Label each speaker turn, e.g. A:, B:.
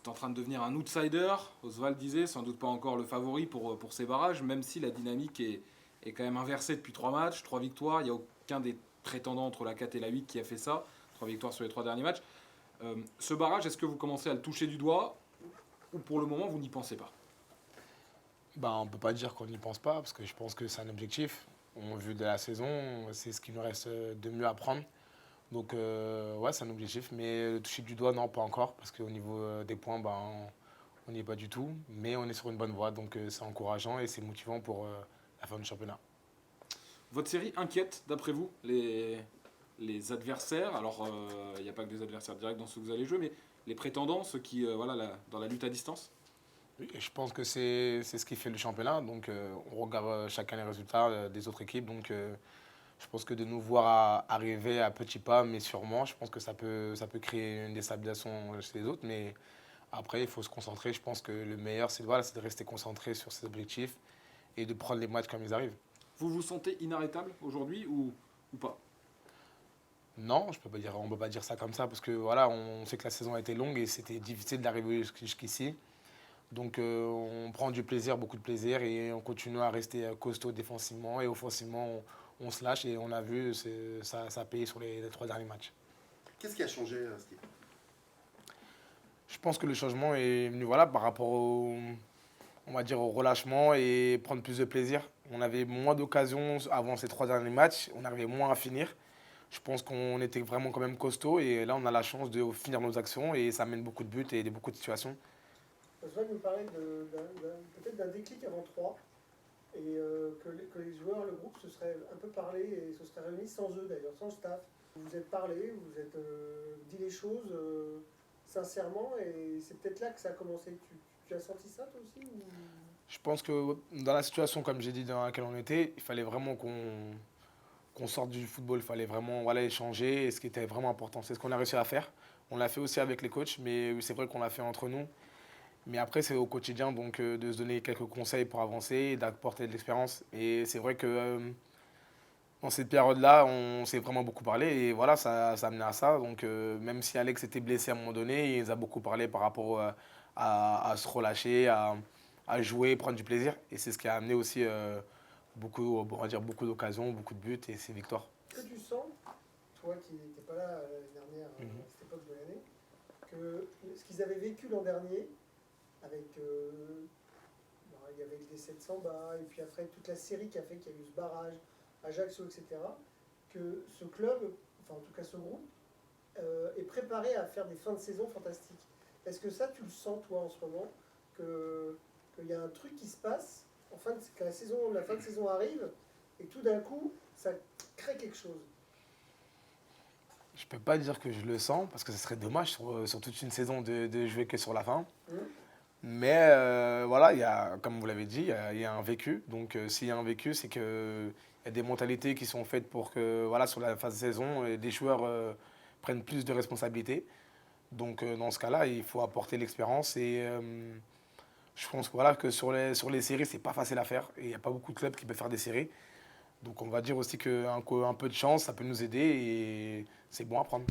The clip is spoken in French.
A: en train de devenir un outsider. Oswald disait, sans doute pas encore le favori pour ces barrages, même si la dynamique est quand même inversée depuis 3 matchs, 3 victoires. Il n'y a aucun des prétendants entre la 4 et la 8 qui a fait ça. 3 victoires sur les 3 derniers matchs. Ce barrage, est-ce que vous commencez à le toucher du doigt ou pour le moment vous n'y pensez pas?
B: Ben, on ne peut pas dire qu'on n'y pense pas, parce que je pense que c'est un objectif. Au vu de la saison, c'est ce qui nous reste de mieux à prendre. Donc, ouais, c'est un objectif. Mais le toucher du doigt, non, pas encore, parce qu'au niveau des points, ben, on n'y est pas du tout. Mais on est sur une bonne voie, donc c'est encourageant et c'est motivant pour la fin du championnat.
A: Votre série inquiète, d'après vous, les adversaires? Alors, il n'y a pas que des adversaires directs dans ceux que vous allez jouer, mais les prétendants, ceux qui, dans la lutte à distance?
B: Oui, et je pense que c'est ce qui fait le championnat. Donc, on regarde chacun les résultats des autres équipes. Donc, je pense que de nous voir arriver à petits pas, mais sûrement, je pense que ça peut créer une déstabilisation chez les autres. Mais après, il faut se concentrer. Je pense que le meilleur, c'est de rester concentré sur ses objectifs et de prendre les matchs comme ils arrivent.
A: Vous vous sentez inarrêtable aujourd'hui ou pas?
B: Non, on ne peut pas dire ça comme ça parce que voilà, on sait que la saison a été longue et c'était difficile d'arriver jusqu'ici. Donc on prend du plaisir, beaucoup de plaisir et on continue à rester costaud défensivement et offensivement, on se lâche et on a vu, ça a payé sur les 3 derniers matchs.
C: Qu'est-ce qui a changé, Steve?
B: Je pense que le changement est venu voilà, par rapport on va dire, au relâchement et prendre plus de plaisir. On avait moins d'occasions avant ces 3 derniers matchs, on arrivait moins à finir. Je pense qu'on était vraiment quand même costaud et là on a la chance de finir nos actions et ça mène beaucoup de buts et beaucoup de situations.
D: Oswald nous parlait peut-être d'un déclic avant 3 et que les joueurs, le groupe se serait un peu parlé et se serait réunis sans eux d'ailleurs, sans le staff. Vous vous êtes parlé, vous vous êtes dit les choses sincèrement et c'est peut-être là que ça a commencé. Tu as senti ça toi aussi ou...
B: Je pense que dans la situation, comme j'ai dit, dans laquelle on était, il fallait vraiment qu'on sorte du football, il fallait vraiment voilà, échanger, et ce qui était vraiment important. C'est ce qu'on a réussi à faire. On l'a fait aussi avec les coachs, mais c'est vrai qu'on l'a fait entre nous. Mais après, c'est au quotidien donc, de se donner quelques conseils pour avancer et d'apporter de l'expérience. Et c'est vrai que dans cette période-là, on s'est vraiment beaucoup parlé et voilà, ça a amené à ça. Donc même si Alex était blessé à un moment donné, il nous a beaucoup parlé par rapport à se relâcher, à jouer, prendre du plaisir. Et c'est ce qui a amené aussi beaucoup, on va dire, beaucoup d'occasions, beaucoup de buts et ces victoires.
D: Est-ce que tu sens, toi qui n'étais pas là l'année dernière, à cette époque de l'année, que ce qu'ils avaient vécu l'an dernier, avec il y avait le décès de Samba, et puis après toute la série qui a fait qu'il y a eu ce barrage, Ajaccio, etc., que ce club, enfin en tout cas ce groupe, est préparé à faire des fins de saison fantastiques. Est-ce que ça, tu le sens toi en ce moment, qu'il y a un truc qui se passe, que la fin de saison arrive, et tout d'un coup, ça crée quelque chose?
B: Je peux pas dire que je le sens parce que ce serait dommage sur toute une saison de jouer que sur la fin. Mais voilà, comme vous l'avez dit, il y a un vécu. Donc s'il y a un vécu, c'est qu'il y a des mentalités qui sont faites pour que voilà, sur la phase de saison, des joueurs prennent plus de responsabilités. Donc dans ce cas-là, il faut apporter l'expérience. Et je pense que, voilà, que sur les séries, c'est pas facile à faire. Et il n'y a pas beaucoup de clubs qui peuvent faire des séries. Donc on va dire aussi qu'un peu de chance, ça peut nous aider et c'est bon à prendre.